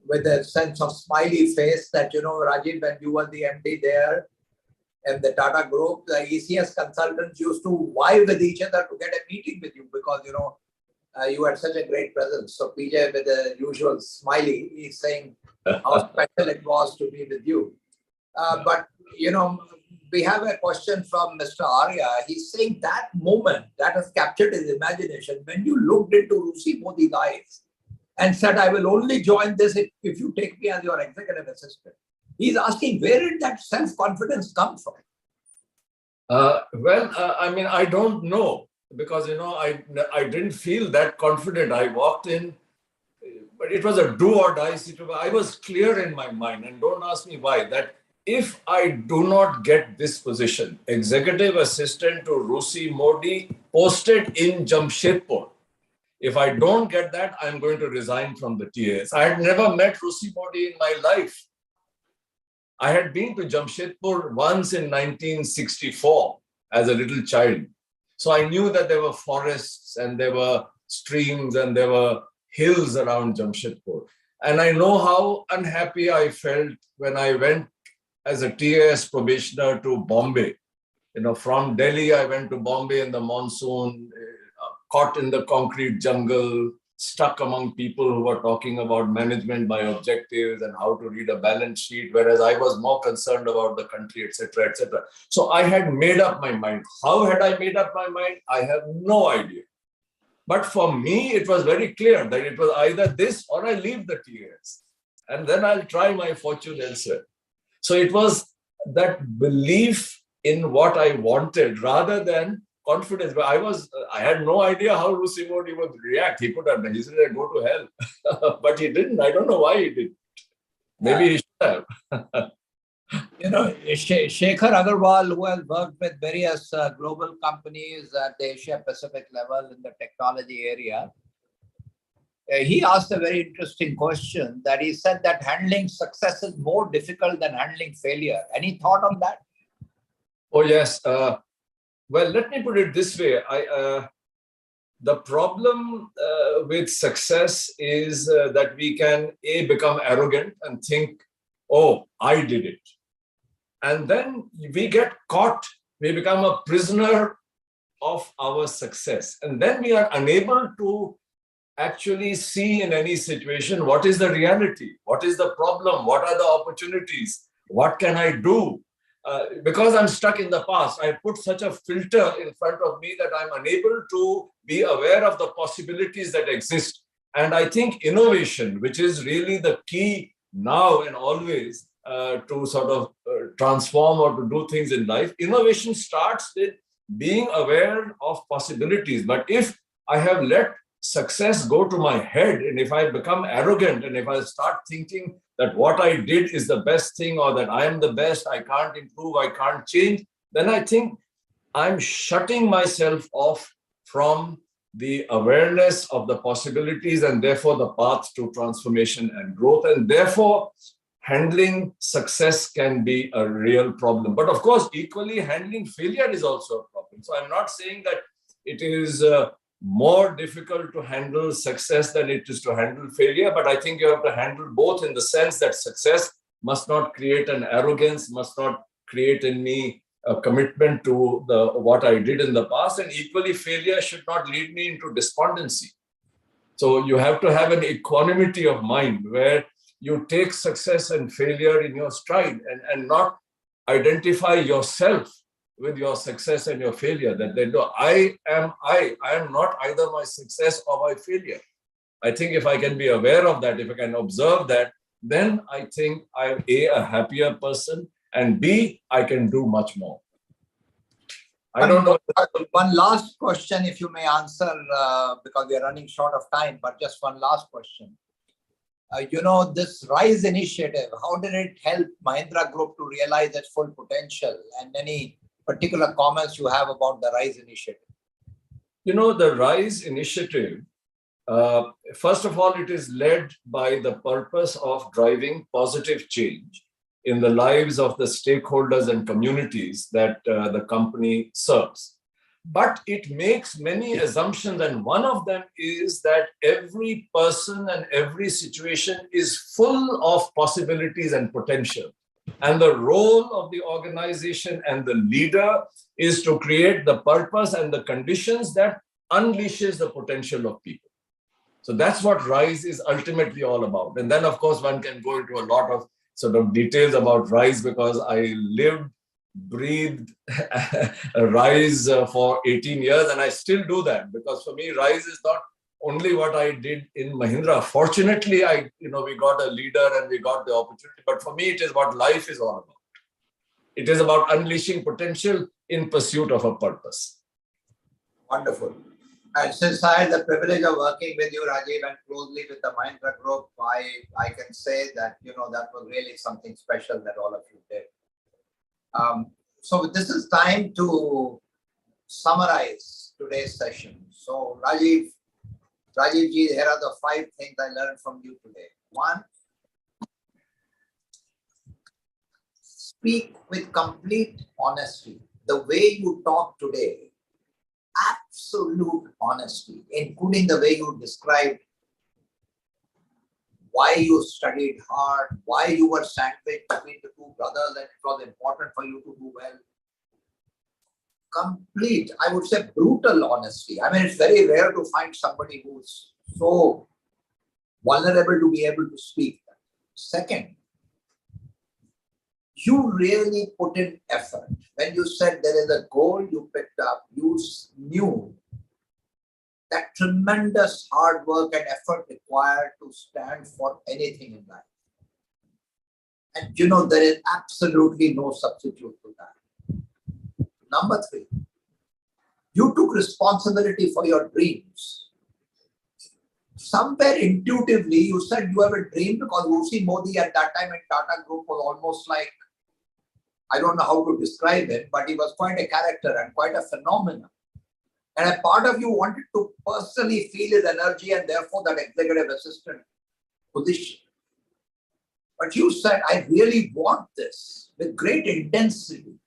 with a sense of smiley face that, Rajeev, when you were the MD there and the Tata group, the ECS consultants used to vie with each other to get a meeting with you because, you had such a great presence. So PJ with the usual smiley, he's saying how special it was to be with you. But, we have a question from Mr. Arya. He's saying that moment that has captured his imagination when you looked into Rusi Modi's eyes and said, I will only join this if you take me as your executive assistant. He's asking, where did that self-confidence come from? I don't know because, I didn't feel that confident. I walked in, but it was a do or die situation. I was clear in my mind, and don't ask me why, that if I do not get this position, executive assistant to Rusi Modi posted in Jamshedpur, if I don't get that, I'm going to resign from the TAS. I had never met Rusi Modi in my life. I had been to Jamshedpur once in 1964 as a little child. So I knew that there were forests and there were streams and there were hills around Jamshedpur. And I know how unhappy I felt when I went as a TAS probationer to Bombay. From Delhi, I went to Bombay in the monsoon, caught in the concrete jungle, stuck among people who were talking about management by objectives and how to read a balance sheet, whereas I was more concerned about the country, etc., etc. So I had made up my mind. How had I made up my mind? I have no idea. But for me, it was very clear that it was either this or I leave the TAS. And then I'll try my fortune elsewhere. So it was that belief in what I wanted rather than confidence. But I had no idea how Rusi Modi would react. He could have, he said, go to hell. But he didn't. I don't know why he did. Maybe he should have. You know, Shekhar Agarwal, who has worked with various global companies at the Asia Pacific level in the technology area, he asked a very interesting question that he said that handling success is more difficult than handling failure. Any thought on that? Oh, yes. Well, let me put it this way. The problem with success is that we can become arrogant and think, oh, I did it. And then we get caught, we become a prisoner of our success. And then we are unable to actually see in any situation what is the reality, what is the problem, what are the opportunities, what can I do? Because I'm stuck in the past, I put such a filter in front of me that I'm unable to be aware of the possibilities that exist. And I think innovation, which is really the key now and always to sort of transform or to do things in life, innovation starts with being aware of possibilities. But if I have let success go to my head, and if I become arrogant, and if I start thinking that what I did is the best thing, or that I am the best, I can't improve, I can't change, then I think I'm shutting myself off from the awareness of the possibilities and therefore the path to transformation and growth. And therefore, handling success can be a real problem. But of course, equally, handling failure is also a problem. So I'm not saying that it is more difficult to handle success than it is to handle failure. But I think you have to handle both, in the sense that success must not create an arrogance, must not create in me a commitment to what I did in the past. And equally, failure should not lead me into despondency. So you have to have an equanimity of mind where you take success and failure in your stride, and not identify yourself with your success and your failure. That they know I am not either my success or my failure. I think if I can be aware of that, if I can observe that, then I think I'm a happier person, and B, I can do much more. I don't know. One last question, if you may answer, because we are running short of time, but just one last question. You know, this RISE initiative, how did it help Mahindra Group to realize its full potential? And any particular comments you have about the RISE initiative? You know, the RISE initiative, first of all, it is led by the purpose of driving positive change in the lives of the stakeholders and communities that the company serves. But it makes many assumptions, and one of them is that every person and every situation is full of possibilities and potential. And the role of the organization and the leader is to create the purpose and the conditions that unleashes the potential of people. So that's what RISE is ultimately all about. And then, of course, one can go into a lot of sort of details about RISE, because I lived, breathed RISE for 18 years, and I still do that, because for me, RISE is not only what I did in Mahindra. Fortunately, we got a leader and we got the opportunity, but for me, it is what life is all about. It is about unleashing potential in pursuit of a purpose. Wonderful. And since I had the privilege of working with you, Rajeev, and closely with the Mahindra Group, I can say that, that was really something special that all of you did. So this is time to summarize today's session. So Rajeev ji, here are the 5 things I learned from you today. 1, speak with complete honesty. The way you talk today, absolute honesty, including the way you described why you studied hard, why you were sandwiched between the 2 brothers, and it was important for you to do well. Complete, I would say brutal honesty. I mean, it's very rare to find somebody who's so vulnerable to be able to speak. Second, you really put in effort. When you said there is a goal you picked up, you knew that tremendous hard work and effort required to stand for anything in life. And there is absolutely no substitute to that. Number 3, you took responsibility for your dreams. Somewhere intuitively, you said you have a dream, because Usi Modi at that time in Tata Group was almost like I don't know how to describe him, but he was quite a character and quite a phenomenon. And a part of you wanted to personally feel his energy and therefore that executive assistant position. But you said, I really want this with great intensity.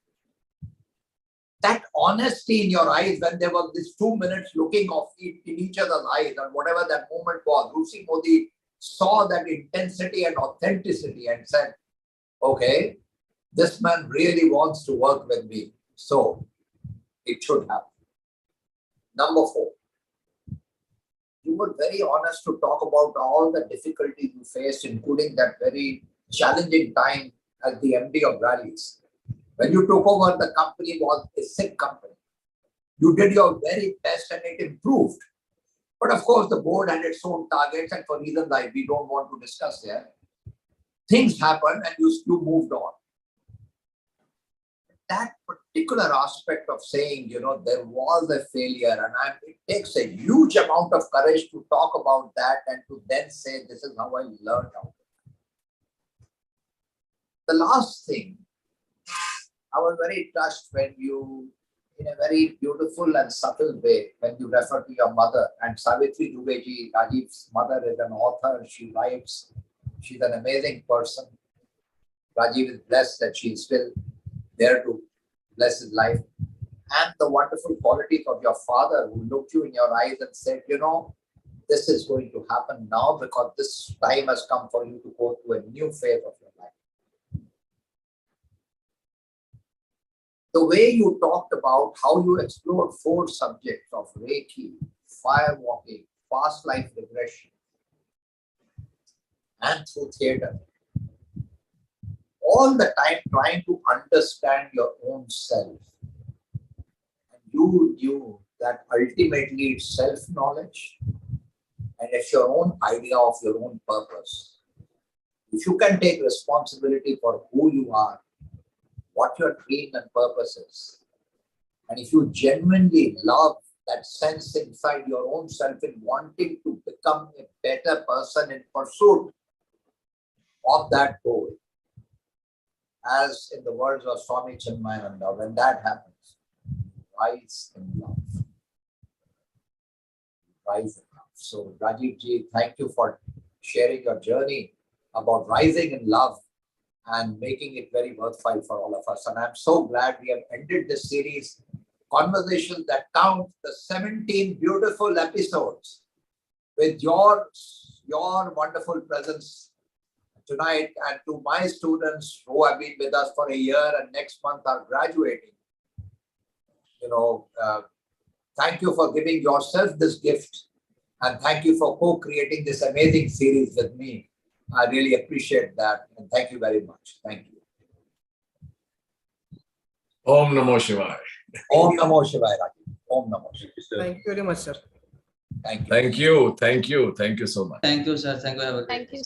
That honesty in your eyes when there was this 2 minutes looking off in each other's eyes and whatever that moment was, Rusi Modi saw that intensity and authenticity and said, okay, this man really wants to work with me. So it should happen. Number 4, you were very honest to talk about all the difficulties you faced, including that very challenging time as the MD of Rallis. When you took over, the company was a sick company. You did your very best and it improved. But of course, the board had its own targets, and for reasons we don't want to discuss here, things happened and you moved on. That particular aspect of saying, there was a failure, and it takes a huge amount of courage to talk about that and to then say, this is how I learned out. The last thing, I was very touched when you, in a very beautiful and subtle way, when you refer to your mother, and Savitri Dubey ji, Rajeev's mother, is an author, she writes, she's an amazing person. Rajeev is blessed that she's still there to bless his life. And the wonderful qualities of your father who looked you in your eyes and said, this is going to happen now because this time has come for you to go through a new phase of your life. The way you talked about how you explored 4 subjects of Reiki, firewalking, past life regression, and through theatre, all the time trying to understand your own self. And you knew that ultimately it's self-knowledge and it's your own idea of your own purpose. If you can take responsibility for who you are, what your dream and purpose is, and if you genuinely love that sense inside your own self in wanting to become a better person in pursuit of that goal, as in the words of Swami Chinmayananda, when that happens, rise in love. Rise in love. So Rajeev ji, thank you for sharing your journey about rising in love and making it very worthwhile for all of us. And I'm so glad we have ended this series, Conversations That Count, the 17 beautiful episodes with your wonderful presence tonight, and to my students who have been with us for a year and next month are graduating. Thank you for giving yourself this gift, and thank you for co-creating this amazing series with me. I really appreciate that, and thank you very much. Thank you. Om Namo Shivaya. Om Namo Shivaya, Rajeev. Om Namo Shivaya. Thank you very much, sir. Thank you. Thank you. Thank you. Thank you so much. Thank you, sir. Thank you. Thank you, sir.